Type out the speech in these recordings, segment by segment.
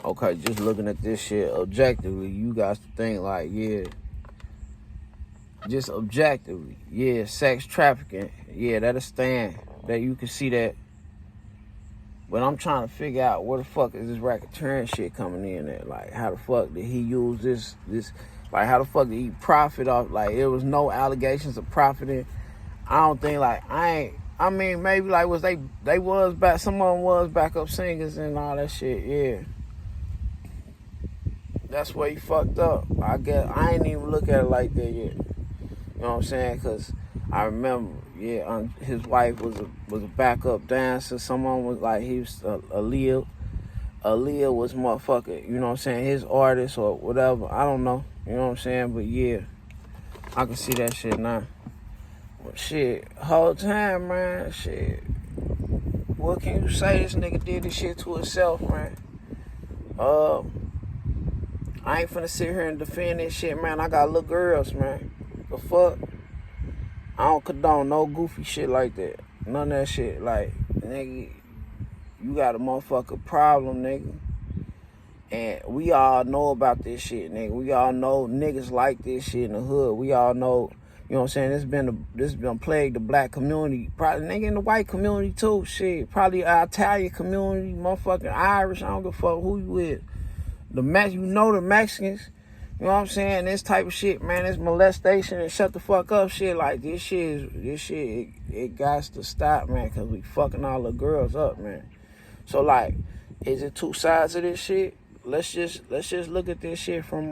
okay, just looking at this shit objectively, you got to think like, yeah, just objectively, yeah, sex trafficking, yeah, that'll stand. That you can see that. But I'm trying to figure out where the fuck is this racketeering shit coming in at? Like, how the fuck did he use this, like, how the fuck did he profit off? Like, there was no allegations of profiting. I don't think, like, I mean, maybe, like, was they was back, some of them was backup singers and all that shit, yeah. That's where he fucked up. I guess, I ain't even look at it like that yet. You know what I'm saying? Because I remember, yeah, his wife was a backup dancer. Someone was like, he was Aaliyah. Aaliyah was motherfucker, you know what I'm saying, his artist or whatever. I don't know, you know what I'm saying? But yeah, I can see that shit now. But shit, whole time, man, shit. What can you say? This nigga did this shit to himself, man. I ain't finna sit here and defend this shit, man. I got little girls, man. The fuck? I don't condone no goofy shit like that. None of that shit. Like, nigga, you got a motherfucker problem, nigga. And we all know about this shit, nigga. We all know niggas like this shit in the hood. We all know, you know what I'm saying, this been plagued the black community. Probably nigga in the white community too, shit. Probably our Italian community, motherfucking Irish, I don't give a fuck who you with. The Mexicans, you know what I'm saying? This type of shit, man, this molestation and shut the fuck up shit, like this shit, it got to stop, man, because we fucking all the girls up, man. So, like, is it two sides of this shit? Let's just look at this shit from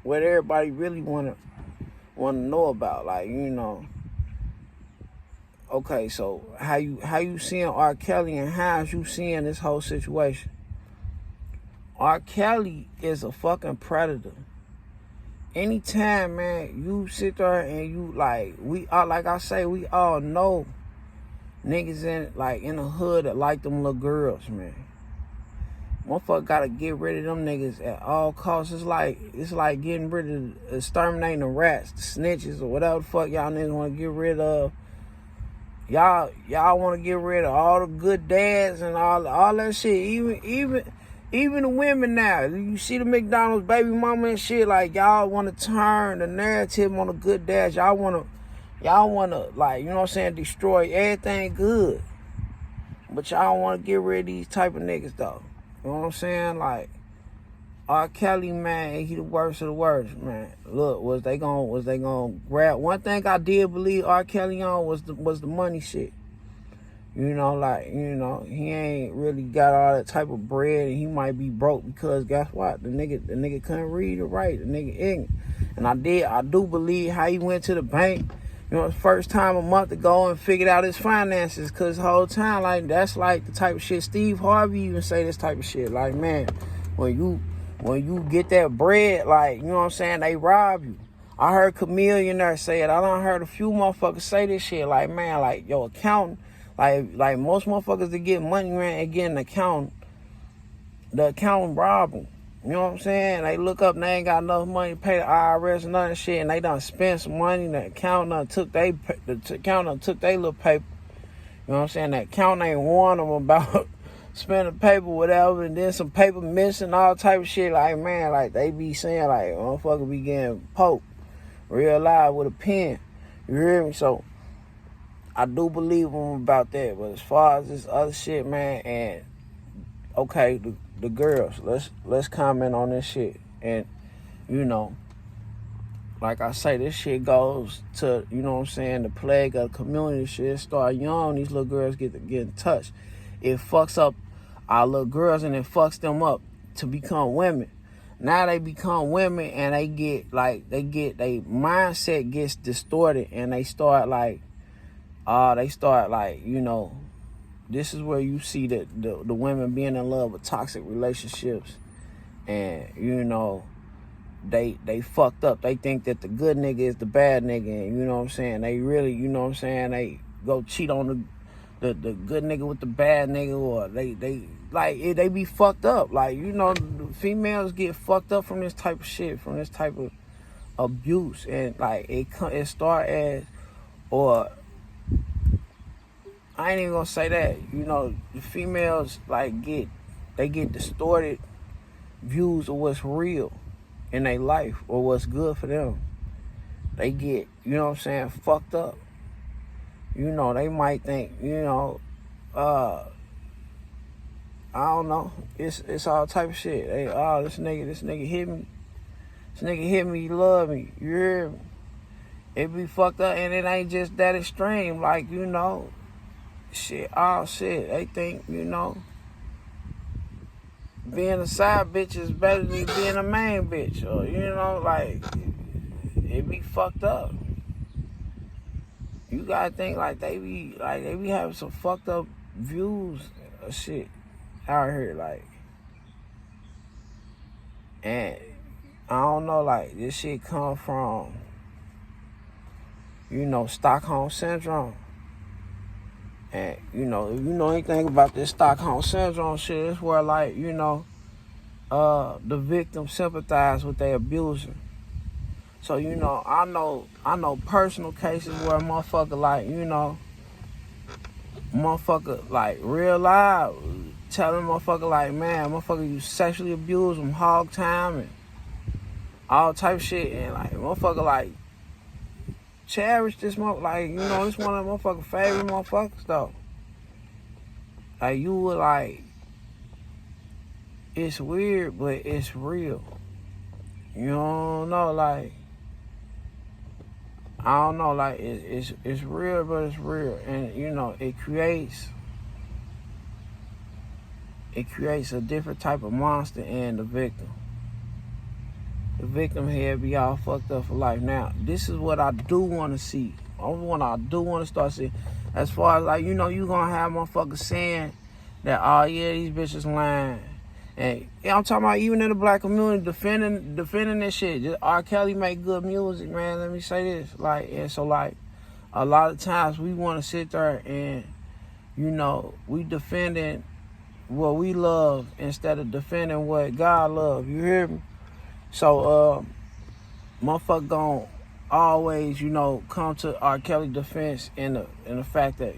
what everybody really wanna know about, like, you know. Okay, so how you seeing R. Kelly and how's you seeing this whole situation? R. Kelly is a fucking predator. Anytime, man, you sit there and you, like, we all, like I say, we all know niggas in the hood that like them little girls, man. Motherfucker gotta get rid of them niggas at all costs. It's like getting rid of, exterminating the rats, the snitches, or whatever the fuck y'all niggas wanna get rid of. Y'all wanna get rid of all the good dads and all that shit. Even the women now, you see the McDonald's baby mama and shit, like, y'all want to turn the narrative on the good dads. Y'all want to, like, you know what I'm saying, destroy everything good. But y'all want to get rid of these type of niggas, though. You know what I'm saying? Like, R. Kelly, man, he the worst of the worst, man. Look, was they gonna grab? One thing I did believe R. Kelly on was the money shit. You know, like, you know, he ain't really got all that type of bread, and he might be broke because guess what? The nigga couldn't read or write. The nigga ignorant. And I do believe how he went to the bank, you know, the first time a month ago and figured out his finances, because the whole time, like, that's like the type of shit Steve Harvey even say this type of shit. Like, man, when you get that bread, like, you know what I'm saying, they rob you. I heard Chameleon there say it. I done heard a few motherfuckers say this shit. Like, man, like, your accountant, like most motherfuckers that get money, man, and get an accountant, the accountant rob them. You know what I'm saying? They look up and they ain't got enough money to pay the IRS and none of that shit, and they done spent some money, and the accountant took their little paper. You know what I'm saying? The accountant ain't warned them about spending paper, whatever, and then some paper missing, all type of shit. Like, man, like, they be saying, like, motherfucker be getting poked real live with a pen. You hear me? So I do believe him about that. But as far as this other shit, man, and okay, the girls, let's comment on this shit. And, you know, like I say, this shit goes to, you know what I'm saying, the plague of the community shit. Start young, these little girls get in touch. It fucks up our little girls, and it fucks them up to become women. Now they become women, and they their mindset gets distorted, and they start like, you know, this is where you see that the women being in love with toxic relationships, and, you know, they fucked up. They think that the good nigga is the bad nigga, and, you know what I'm saying, they really, you know what I'm saying, they go cheat on the good nigga with the bad nigga, or they be fucked up. Like, you know, females get fucked up from this type of shit, from this type of abuse, and like it start as, or I ain't even gonna say that, you know, the females like get distorted views of what's real in their life or what's good for them. They get, you know what I'm saying, fucked up. You know, they might think, I don't know. It's all type of shit. They, this nigga hit me. This nigga hit me, he love me. You hear me? It be fucked up, and it ain't just that extreme. Like, shit, they think, being a side bitch is better than being a main bitch. Or, like, it be fucked up. You gotta think like they be having some fucked up views of shit out here, like. And I don't know, like, this shit come from, Stockholm Syndrome. And, if you know anything about this Stockholm Syndrome shit, it's where, like, the victim sympathize with their abuser. So, I know personal cases where motherfucker, like, real loud, telling motherfucker, like, man, motherfucker, you sexually abused them, hog time, and all type of shit. And, like, motherfucker, like, cherish this motherfucker. Like, this one of the motherfucker's favorite motherfuckers, though. Like, you would, like, it's weird, but it's real. You don't know, like, I don't know, like, it's real, but it's real. And, it creates a different type of monster in the victim. The victim here be all fucked up for life. Now, this is what I do want to see. I do want to start seeing. As far as, like, you going to have motherfuckers saying that, oh, yeah, these bitches lying. And I'm talking about even in the black community, defending this shit. Just R. Kelly make good music, man. Let me say this. Like, and so, like, a lot of times we want to sit there and, we defending what we love instead of defending what God love. You hear me? So, motherfucker gon' always, come to R. Kelly defense in the fact that,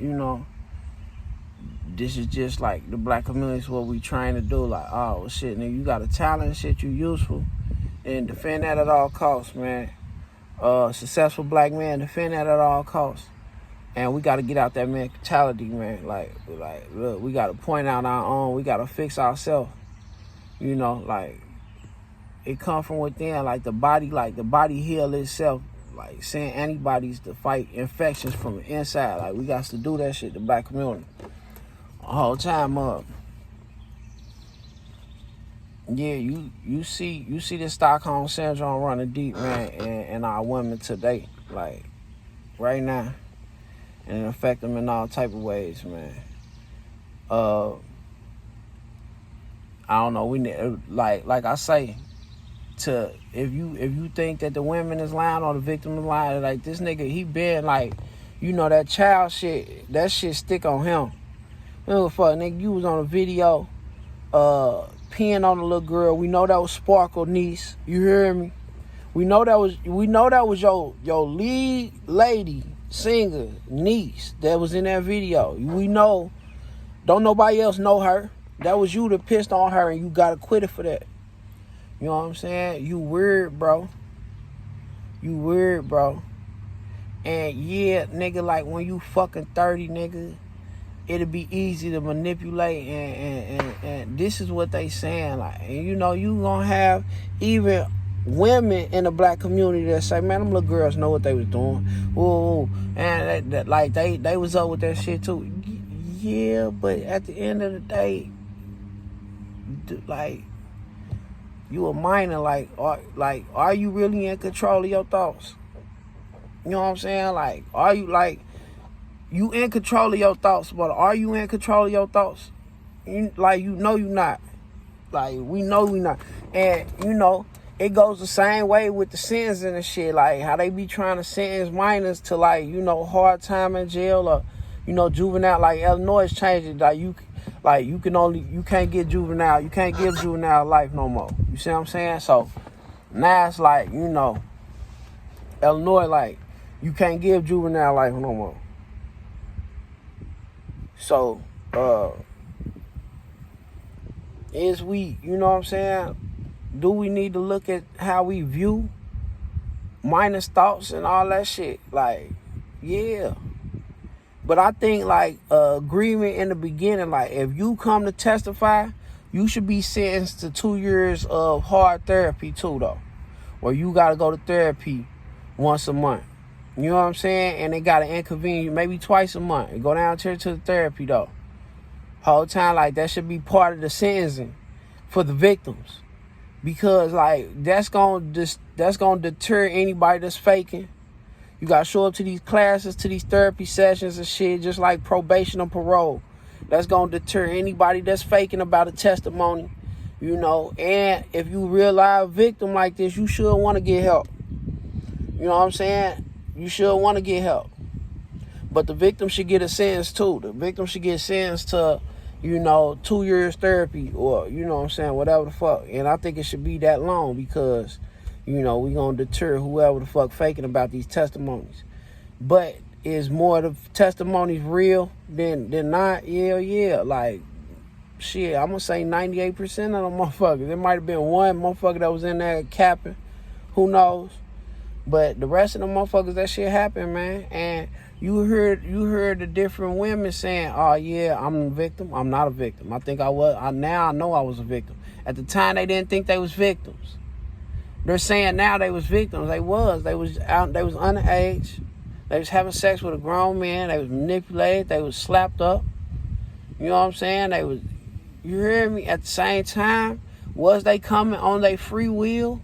this is just like the black community is what we trying to do. Like, oh, shit, nigga, you got a talent, shit, you useful. And defend that at all costs, man. Successful black man, defend that at all costs. And we got to get out that mentality, man. Like, look, we got to point out our own. We got to fix ourselves. Like, it come from within. Like, the body heal itself. Like, send antibodies to fight infections from the inside. Like, we got to do that shit, the black community. The whole time up. Yeah, you see the Stockholm Syndrome running deep, man, in our women today. Like, right now. And it affect them in all type of ways, man. I don't know. We need, like I say, if you think that the women is lying or the victim is lying, like, this nigga, he been like, that child shit, that shit stick on him. Fuck, nigga, you was on a video, peeing on a little girl. We know that was Sparkle niece. You hear me? We know that was your lead lady singer niece that was in that video. We know. Don't nobody else know her. That was you that pissed on her, and you got acquitted for that. You know what I'm saying? You weird, bro. You weird, bro. And yeah, nigga, like, when you fucking 30, nigga, it'll be easy to manipulate, and this is what they saying. Like, and you gonna have even women in the black community that say, man, them little girls know what they was doing. Ooh, and they was up with that shit too. Yeah, but at the end of the day, like, you a minor. Like, are you really in control of your thoughts? You know what I'm saying? Like, are you, like, you in control of your thoughts, but are you in control of your thoughts? You not. Like, we know we not. And, it goes the same way with the sentencing and shit. Like, how they be trying to sentence minors to, like, hard time in jail or, juvenile. Like, Illinois changed it. Like, you can't get juvenile. You can't give juvenile life no more. You see what I'm saying? So, now it's like, Illinois, like, you can't give juvenile life no more. So, is we, you know what I'm saying? do we need to look at how we view minus thoughts and all that shit? Like, yeah. But I think, like, agreement in the beginning, like, if you come to testify, you should be sentenced to 2 years of hard therapy, too, though. Where you got to go to therapy once a month. You know what I'm saying? And they got to inconvene you maybe twice a month. And go down to the therapy, though. Whole time, like, that should be part of the sentencing for the victims. Because, like, that's gonna deter anybody that's faking. You gotta show up to these classes, to these therapy sessions and shit, just like probation or parole. That's gonna deter anybody that's faking about a testimony, you know. And if you real live victim like this, you should want to get help. You know what I'm saying? You should want to get help. But the victim should get a sentence too. The victim should get sentenced to, 2 years therapy, or, you know what I'm saying, whatever the fuck. And I think it should be that long because, we going to deter whoever the fuck faking about these testimonies. But is more of the testimonies real than not? Yeah. Like, shit, I'm going to say 98% of them motherfuckers. There might have been one motherfucker that was in there capping. Who knows? But the rest of them motherfuckers, that shit happened, man. And you heard the different women saying, oh, yeah, I'm a victim. I'm not a victim. I think I was. Now I know I was a victim. At the time, they didn't think they was victims. They're saying now they was victims. They was. They was underage. They was having sex with a grown man. They was manipulated. They was slapped up. You know what I'm saying? You hear me? At the same time, was they coming on their free will?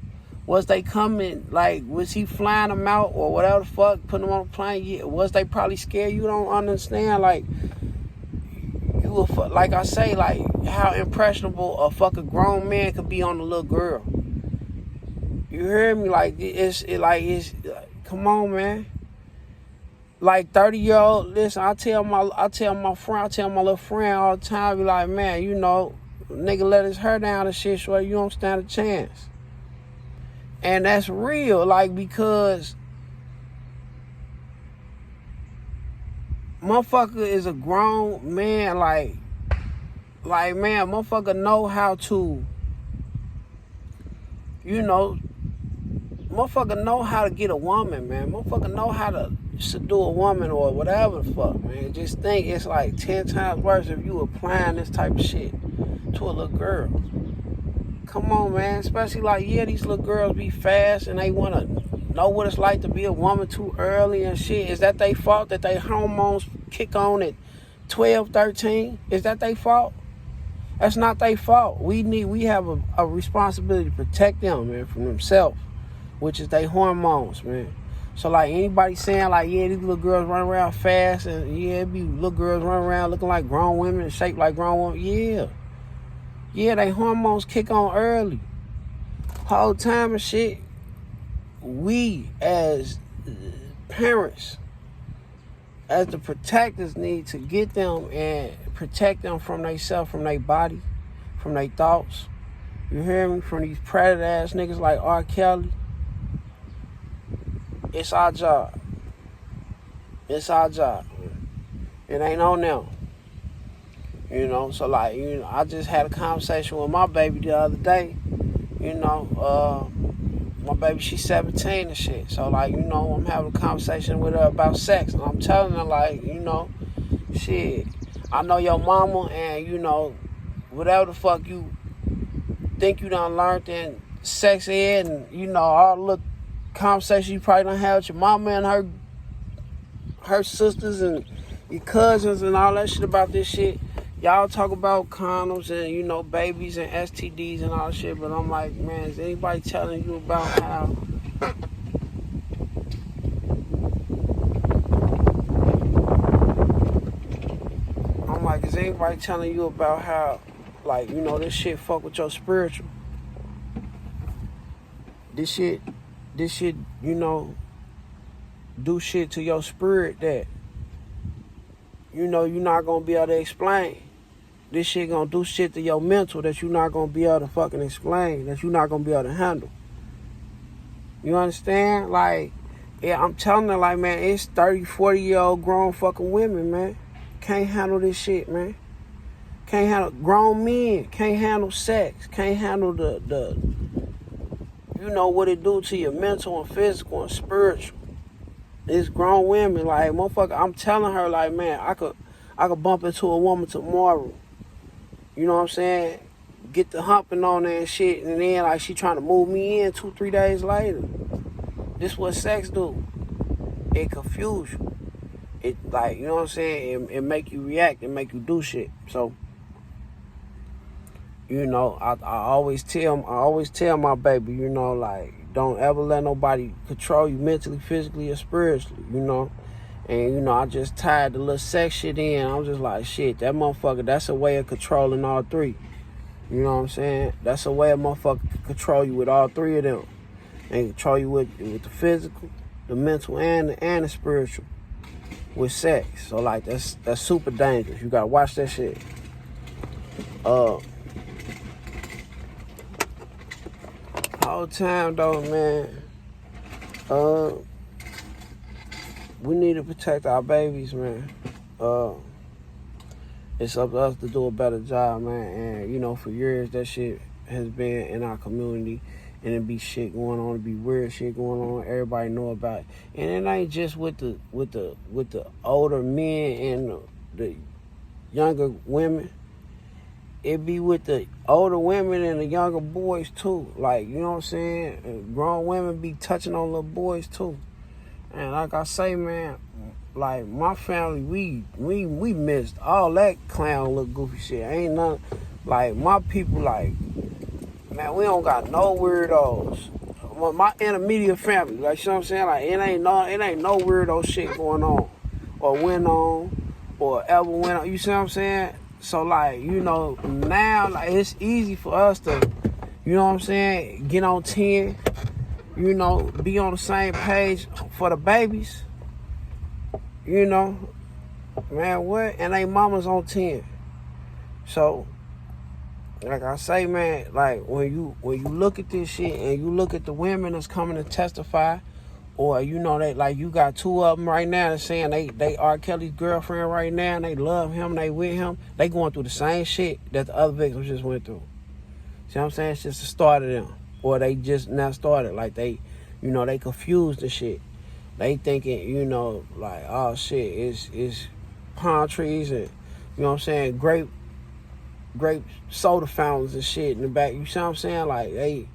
Was they coming, like, was he flying them out or whatever the fuck, putting them on a plane? Yeah. Was they probably scared? You don't understand, like, like I say, like, how impressionable a fucking grown man could be on a little girl. You hear me? Like, come on, man. Like, 30-year-old, listen, I tell my little friend all the time, be like, man, nigga let his hair down and shit, so you don't stand a chance. And that's real, like, because motherfucker is a grown man, like, man, motherfucker know how to, motherfucker know how to get a woman, man. Motherfucker know how to subdue a woman or whatever the fuck, man. Just think it's like 10 times worse if you applying this type of shit to a little girl. Come on, man. Especially like, yeah, these little girls be fast and they want to know what it's like to be a woman too early and shit. Is that their fault that they hormones kick on at 12, 13? Is that their fault? That's not their fault. We have a responsibility to protect them, man, from themselves, which is their hormones, man. So, like, anybody saying, like, yeah, these little girls run around fast and, yeah, it be little girls running around looking like grown women and shaped like grown women. Yeah. Yeah, they hormones kick on early. Whole time and shit, we as parents, as the protectors, need to get them and protect them from themselves, from their body, from their thoughts. You hear me? From these predator ass niggas like R. Kelly. It's our job. It's our job. It ain't on them. So like, I just had a conversation with my baby the other day. My baby, she's 17 and shit. So like, I'm having a conversation with her about sex. And I'm telling her like, shit, I know your mama and, whatever the fuck you think you done learned in sex ed and, all the little conversations you probably done had with your mama and her sisters and your cousins and all that shit about this shit. Y'all talk about condoms and, babies and STDs and all that shit, but I'm like, man, is anybody telling you about how is anybody telling you about how, like, this shit fuck with your spiritual? This shit, do shit to your spirit that, you're not gonna be able to explain. This shit gonna do shit to your mental that you're not gonna be able to fucking explain, that you're not gonna be able to handle. You understand? Like, yeah, I'm telling her, like, man, it's 30, 40-year-old grown fucking women, man. Can't handle this shit, man. Can't handle grown men. Can't handle sex. Can't handle the you know what it do to your mental and physical and spiritual. It's grown women, like, motherfucker, I'm telling her, like, man, I could bump into a woman tomorrow. You know what I'm saying? Get the humping on her and shit, and then, like, she trying to move me in 2-3 days later. This what sex do. It confuse you. It, like, you know what I'm saying? It make you react. It make you do shit. So, you know, I always tell my baby, you know, like, don't ever let nobody control you mentally, physically, or spiritually, you know. And, you know, I just tied the little sex shit in. I'm just like, shit, that motherfucker, that's a way of controlling all three. You know what I'm saying? That's a way a motherfucker can control you with all three of them. And control you with the physical, the mental, and the spiritual with sex. So, like, that's super dangerous. You gotta watch that shit. Whole time, though, man, we need to protect our babies, man. It's up to us to do a better job, man. And, you know, for years, that shit has been in our community. And it be shit going on, it be weird shit going on. Everybody know about it. And it ain't just with the older men and the younger women. It be with the older women and the younger boys too. Like, you know what I'm saying? And grown women be touching on little boys too. And like I say, man, like, my family, we missed all that clown little goofy shit. Ain't none, like, my people, like, man, we don't got no weirdos. My intermediate family, like, you know what I'm saying? Like, it ain't no weirdo shit going on, or went on, or ever went on. You see what I'm saying? So, like, you know, now, like, it's easy for us to, you know what I'm saying, get on 10, you know, be on the same page for the babies. You know, man, what? And they mamas on 10. So, like I say, man, like, when you look at this shit and you look at the women that's coming to testify, or, you know, they, like, you got two of them right now that's saying they R. Kelly's girlfriend right now and they love him, they with him, they going through the same shit that the other victims just went through. See what I'm saying? It's just the start of them. Or they just now started. Like, they, you know, they confused the shit. They thinking, you know, like, oh shit, it's palm trees and, you know what I'm saying, grape soda fountains and shit in the back. You see what I'm saying? Like, they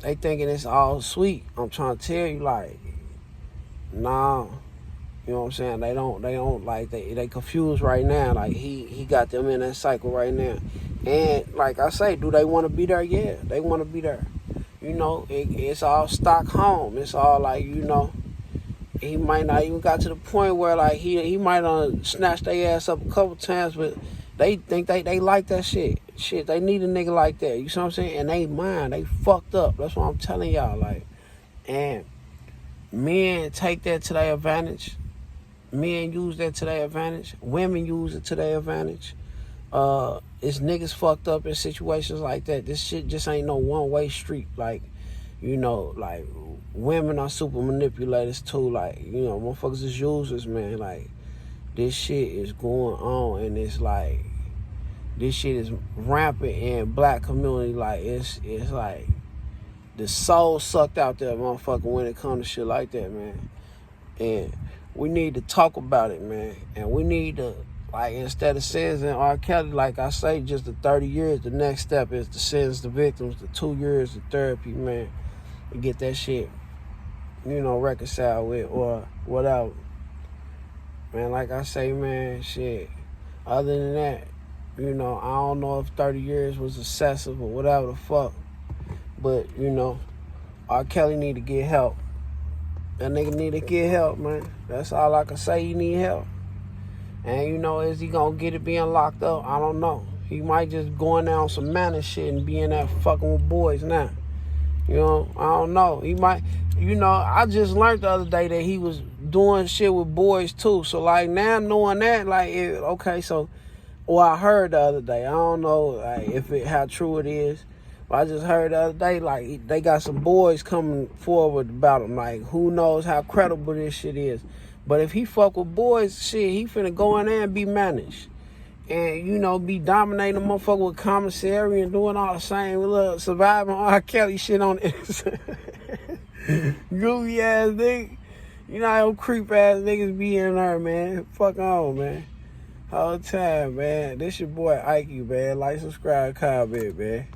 thinking it's all sweet. I'm trying to tell you, like, nah. You know what I'm saying? They don't like, they confused right now. Like, he got them in that cycle right now. And like I say, do they want to be there? Yeah, they want to be there. You know, it's all Stockholm. It's all like, you know, he might not even got to the point where, like, he might snatch their ass up a couple times, but they think they like that shit. Shit, they need a nigga like that. You see what I'm saying? And they mind, they fucked up. That's what I'm telling y'all. Like, and men take that to their advantage. Men use that to their advantage. Women use it to their advantage. It's niggas fucked up in situations like that. This shit just ain't no one-way street. Like, you know, like, women are super manipulators too. Like, you know, motherfuckers is users, man. Like, this shit is going on, and it's like, this shit is rampant in black community. Like, it's like the soul sucked out there, motherfucker, when it comes to shit like that, man. And we need to talk about it, man. And we need to, like, instead of sentencing R. Kelly, like I say, just the 30 years, the next step is to sentence the victims to 2 years of therapy, man, and get that shit, you know, reconciled with, or whatever. Man, like I say, man, shit, other than that, you know, I don't know if 30 years was excessive or whatever the fuck, but, you know, R. Kelly need to get help. That nigga need to get help, man. That's all I can say. He need help. And, you know, is he gonna get it being locked up? I don't know. He might just go in there on some manner shit and be in there fucking with boys now. You know, I don't know. He might, you know, I just learned the other day that he was doing shit with boys too. So, like, now knowing that, like, okay, so, or I heard the other day, I don't know, like, how true it is, but I just heard the other day, like, they got some boys coming forward about him. Like, who knows how credible this shit is. But if he fuck with boys, shit, he finna go in there and be managed. and, you know, be dominating a motherfucker with commissary and doing all the same little surviving R. Kelly shit on it. Goofy ass nigga. You know how them creep ass niggas be in there, man. Fuck on, man. All the time, man. This your boy Ike, man. Like, subscribe, comment, man.